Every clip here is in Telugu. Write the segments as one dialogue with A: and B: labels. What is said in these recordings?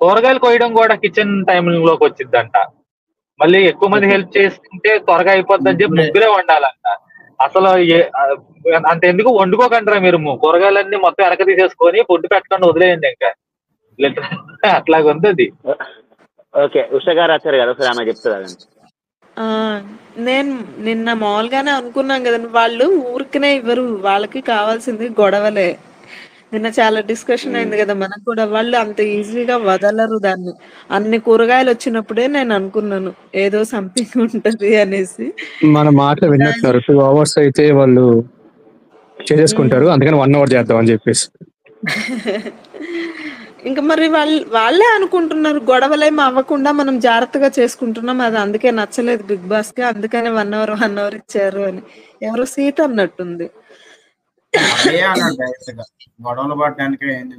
A: కూరగాయలు కోయడం కూడా కిచెన్ టైంలోకి వచ్చిద్దంట. మళ్ళీ ఎక్కువ మంది హెల్ప్ చేసుకుంటే త్వరగా అయిపోద్దని చెప్పి ముగ్గురే వండాలంట. అసలు అంతెందుకు వండుకోకంటారా మీరు, కూరగాయలన్నీ మొత్తం వెనక తీసేసుకొని ఫుడ్ పెట్టకుండా వదిలేయండి ఇంకా. అట్లాగుంది అది.
B: ఓకే, ఉష గారు వచ్చారు కదా, ఒకసారి ఆమె చెప్తుంది.
C: నేను నిన్న మామూలుగానే అనుకున్నాం కదండి, వాళ్ళు ఊరికనే ఇవ్వరు, వాళ్ళకి కావాల్సింది గొడవలే. నిన్న చాలా డిస్కషన్ అయింది కదా మనకు కూడా, వాళ్ళు అంత ఈజీగా వదలరు దాన్ని. అన్ని కూరగాయలు వచ్చినప్పుడే నేను అనుకున్నాను ఏదో సంథింగ్ ఉంటది అనేసి.
D: మన మాట విన్నట్టున్నారు, 2 hours అయితే వాళ్ళు చేసేసుకుంటారు, అందుకని 1 hour చేద్దాం అని చెప్పేసి.
C: ఇంకా మరి వాళ్ళే అనుకుంటున్నారు గొడవలేం అవ్వకుండా మనం జాగ్రత్తగా చేసుకుంటున్నాం, అది అందుకే నచ్చలేదు బిగ్ బాస్ కి, అందుకని 1 hour ఇచ్చారు అని ఎవరో సీత అన్నట్టుంది.
E: గొడవలు పడడానికి ఏంది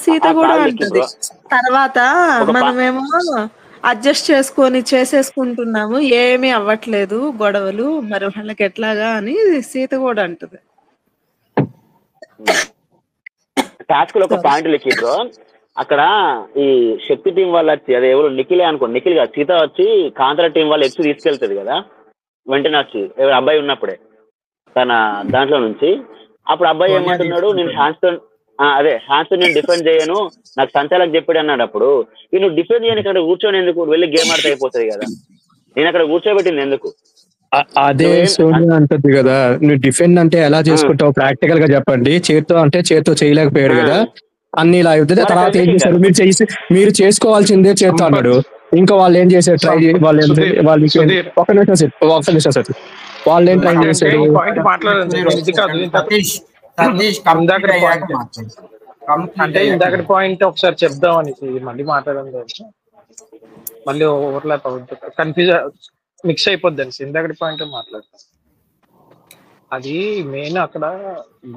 C: సీత కూడా అంటది తర్వాత మనమేమో అడ్జస్ట్ చేసుకొని చేసేసుకుంటున్నాము, ఏమీ అవ్వట్లేదు గొడవలు, మరి వాళ్ళకి ఎట్లాగా అని సీత కూడా అంటది.
B: టాస్క్ లో ఒక పాయింట్ లిఖిద్రో, అక్కడ ఈ శక్తి టీం వాళ్ళు వచ్చి, అదే ఎవరు నిఖిలే అనుకో, నిఖిల్ కాదు సీత వచ్చి కాంతార టీం వాళ్ళు ఎక్స్ తీసుకెళ్తుంది కదా వెంటనే వచ్చి, అబ్బాయి ఉన్నప్పుడే తన దాంట్లో నుంచి. అప్పుడు అబ్బాయి ఏమంటున్నాడు, నేను హ్యాండ్స్ నేను డిఫెండ్ చేయను, నాకు సంచాలకు చెప్పాడు అన్నాడు. అప్పుడు నువ్వు డిఫెండ్ చేయని ఇక్కడ కూర్చొని ఎందుకు, వెళ్ళి గేమ్ ఆడితే అయిపోతుంది కదా, నేను అక్కడ కూర్చోబెట్టింది ఎందుకు?
D: అదే సోనియా అంటది కదా, నువ్వు డిఫెండ్ అంటే ఎలా చేసుకుంటావు ప్రాక్టికల్ గా చెప్పండి, చేత్తో చేయలేకపోయాడు కదా అన్ని ఇలా అవుతుంది. తర్వాత ఏం చేశారు, మీరు చేసుకోవాల్సిందే చేత్తో అన్నాడు. ఇంకా వాళ్ళు ఏం చేశారు, ట్రై వాళ్ళు ఒక నిమిషం సార్, వాళ్ళు ఏం ట్రై చేశారు,
F: అంటే ఇందాక పాయింట్ ఒకసారి చెప్దామని మళ్ళీ మాట్లాడడం మళ్ళీ ఓవర్లాప్ అవుతుంది, కన్ఫ్యూజ్ మిక్స్ అయిపోద్ది అనేసి ఇందాక పాయింట్ మాట్లాడతాం. అది మెయిన్ అక్కడ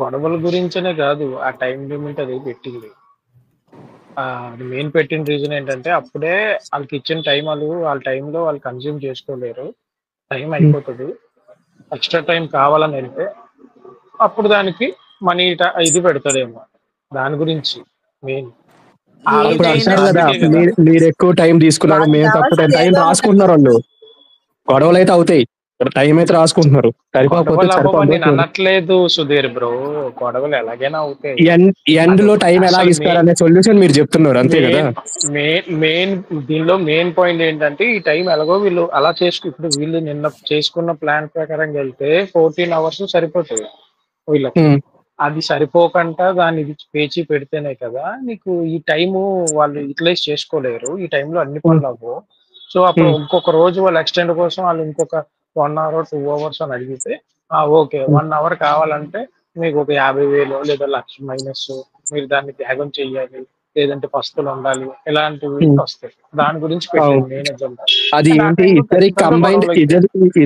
F: గొడవల గురించనే కాదు, ఆ టైం లిమిట్ అది పెట్టింది. అది మెయిన్ పెట్టిన రీజన్ ఏంటంటే, అప్పుడే వాళ్ళకి ఇచ్చిన టైం వాళ్ళ టైంలో వాళ్ళు కన్జ్యూమ్ చేసుకోలేరు, టైం అయిపోతుంది, ఎక్స్ట్రా టైం కావాలని వెళ్తే అప్పుడు దానికి మనీ ఇది పెడతాడేమో, దాని గురించి మెయిన్.
D: మీరు ఎక్కువ టైం తీసుకున్నారు, మేము తక్కువ టైం రాసుకుంటున్నారు, వాళ్ళు గొడవలు అయితే అవుతాయి, టైం అయితే రాసుకుంటున్నారు.
F: అనట్లేదు సుధీర్ బ్రో, గొడవలు ఎలాగైనా అవుతాయి,
D: ఎండ్ లో టైం ఎలా ఇస్తారనే సొల్యూషన్ మీరు చెప్తున్నారు అంతే కదా.
F: మెయిన్ దీనిలో మెయిన్ పాయింట్ ఏంటంటే, ఈ టైం ఎలాగో వీళ్ళు అలా ఇప్పుడు వీళ్ళు నిన్న చేసుకున్న ప్లాన్ ప్రకారం వెళ్తే 14 hours సరిపోతుంది వీళ్ళకి. అది సరిపోకుండా దాన్ని పేచి పెడితేనే కదా నీకు ఈ టైము వాళ్ళు యూటిలైజ్ చేసుకోలేరు, ఈ టైంలో అన్ని పనులు అవ్వవు. సో అప్పుడు ఇంకొక రోజు వాళ్ళు ఎక్స్టెండ్ కోసం వాళ్ళు ఇంకొక 1 hour 2 hours అని అడిగితే ఓకే 1 hour కావాలంటే మీకు ఒక 50,000 లేదా 1,00,000 మైనస్, మీరు దాన్ని త్యాగం చెయ్యాలి, లేదంటే పస్తులు ఉండాలి, ఇలాంటివి వస్తాయి. దాని గురించి
D: అది ఏంటి,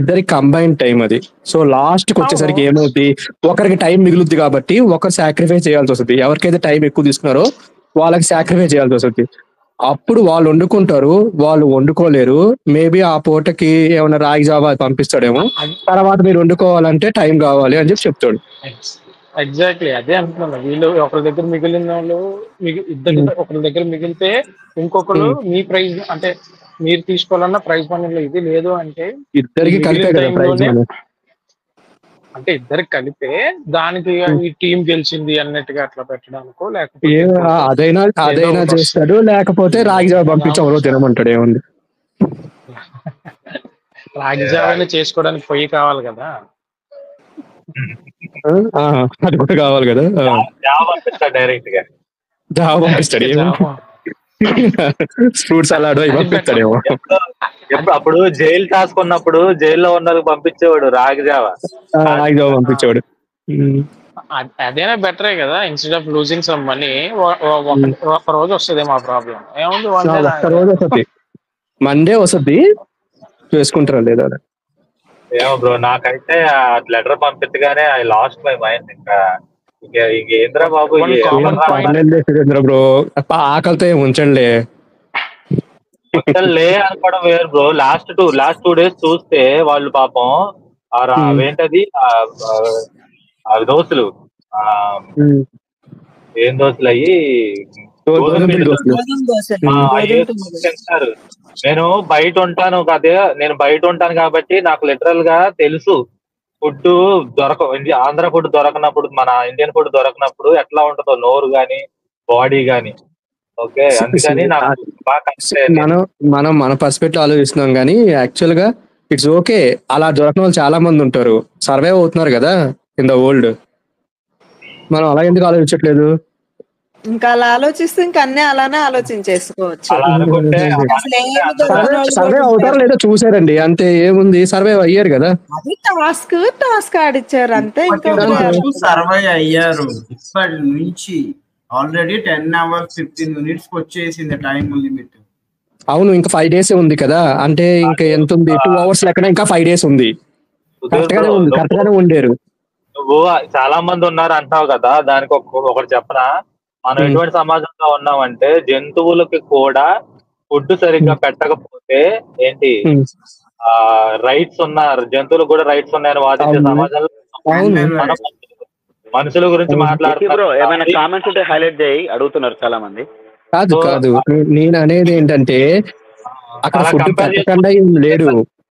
D: ఇద్దరి కంబైన్డ్ టైం అది. సో లాస్ట్ కి వచ్చేసరికి ఏమవుతుంది, ఒకరికి టైం మిగులుద్ది కాబట్టి ఒకరు సాక్రిఫైస్ చేయాల్సి వస్తుంది, ఎవరికైతే టైం ఎక్కువ తీసుకున్నారో వాళ్ళకి సాక్రిఫైస్ చేయాల్సి వస్తుంది. అప్పుడు వాళ్ళు వండుకుంటారు, వాళ్ళు వండుకోలేరు, మేబీ ఆ పూటకి ఏమైనా రాగి జావా పంపిస్తాడేమో, తర్వాత మీరు వండుకోవాలంటే టైం కావాలి అని చెప్పి చెప్తాడు.
F: ఎగ్జాక్ట్లీ అదే అంటున్నాను, వీళ్ళు ఒకరి దగ్గర మిగిలిన వాళ్ళు ఇద్దరు ఒకరి దగ్గర మిగిలితే ఇంకొకరు మీ ప్రైజ్ అంటే మీరు తీసుకోవాలన్న ప్రైజ్ మనీలో ఇది లేదు అంటే
D: ఇద్దరికి కలిపే కదా ప్రైజ్ మనీ,
F: అంటే ఇద్దరికి కలిపే దానికి ఈ టీం గెలిచింది అన్నట్టుగా అట్లా పెట్టడానికో, లేకపోతే
D: అదైనా చేస్తాడు, లేకపోతే రాగి జావ పంపించి ఎవరో తినమంటాడు. ఏముంది,
F: రాగి జావైనా చేసుకోవడానికి పొయ్యి కావాలి కదా,
D: అది కూడా కావాలి కదా,
A: డైరెక్ట్ గా
D: జావ పంపిస్తాడు, ఫ్రూట్స్ అలాడ్ అవి పంపిస్తాడేమో.
A: అప్పుడు జైలు టాస్క్ ఉన్నప్పుడు జైల్లో ఉన్న పంపించేవాడు రాగి జావ
D: పంపించేవాడు.
F: అదేనా బెటరే కదా, instead of losing some money ఒక రోజు వస్తుంది మా ప్రాబ్లం ఏముంది,
D: ఒక్క రోజు వస్తుంది, మండే వస్తుంది, చేసుకుంటారా లేదా.
A: ఏమో బ్రో, నాకైతే లెటర్ పంపించగానే ఐ లాస్ట్ మై మైండ్. ఇంకా ఇంకేంద్రా బాబు,
D: బ్రో ఆకలితో ఉంచండి
A: లే అనుకోవడం వేరు బ్రో. లాస్ట్ 2 days చూస్తే వాళ్ళు పాపం అవేంటది అవి దోస్తులు, ఏం దోస్తులు అయ్యి గోధుమ పిండి
D: దోశలు.
C: గోధుమ దోశలు
A: అయ్యే తింటారు. నేను బయట ఉంటాను కదే, నేను బయట ఉంటాను కాబట్టి నాకు లిటరల్ గా తెలుసు ఫుడ్ ఆంధ్ర ఫుడ్ దొరకనప్పుడు, మన ఇండియన్ ఫుడ్ దొరకనప్పుడు ఎట్లా ఉంటుందో నోరు గాని బాడీ గాని. ఓకే, అందుకని నాకు బాగా కష్టం.
D: మనం మన పర్స్పెక్టివ్ ఆలోచిస్తున్నాం కానీ యాక్చువల్ గా ఇట్స్ ఓకే. అలా దొరకని వాళ్ళు చాలా మంది ఉంటారు, సర్వైవ్ అవుతున్నారు కదా ఇన్ ద వరల్డ్. మనం అలా ఎందుకు ఆలోచించట్లేదు?
C: ఇంకా అలా ఆలోచిస్తే ఇంకా అన్ని అలానే ఆలోచించేసుకోవచ్చు.
A: అలా అనుకుంటే
C: అసలు ఏమి దొరకని వాళ్ళు
D: సర్వే
C: కూడా
D: అవుతారో లేదో చూసారండి, అంతే. ఏముంది, సర్వైవ్ అయ్యారు కదా.
C: అది టాస్క్ ఆడిచ్చారు అంతే. ఇంకా
E: సర్వై అయ్యారు. ఇప్పటి నుంచి ఆల్రెడీ 10 hours 15 minutes వచ్చేసింది టైం లిమిట్.
D: అవును, ఇంకా 5 days ఉంది కదా. అంటే ఇంకా ఎంత ఉంది? 2 hours లెక్కన ఇంకా 5 days ఉంది. కరెక్ట్ గానే ఉండారు.
A: నువ్వు చాలా మంది ఉన్నారు అంటున్నావు కదా, దానికి ఒకటి చెప్పనా? మనం ఎటువంటి సమాజంలో ఉన్నామంటే జంతువులకి కూడా ఫుడ్ సరిగ్గా పెట్టకపోతే ఏంటి రైట్స్ ఉన్నారు, జంతువులకు కూడా రైట్స్ ఉన్నాయని వాదించే సమాజంలో మనం మనుషుల గురించి మాట్లాడుతున్నారు.
B: ఏమైనా కామెంట్స్ ఉంటే హైలైట్ చేయి, అడుగుతున్నారు చాలా మంది.
D: కాదు నేను అనేది ఏంటంటే అక్కడ ఫుడ్ పెట్టకుండా ఏం లేడు.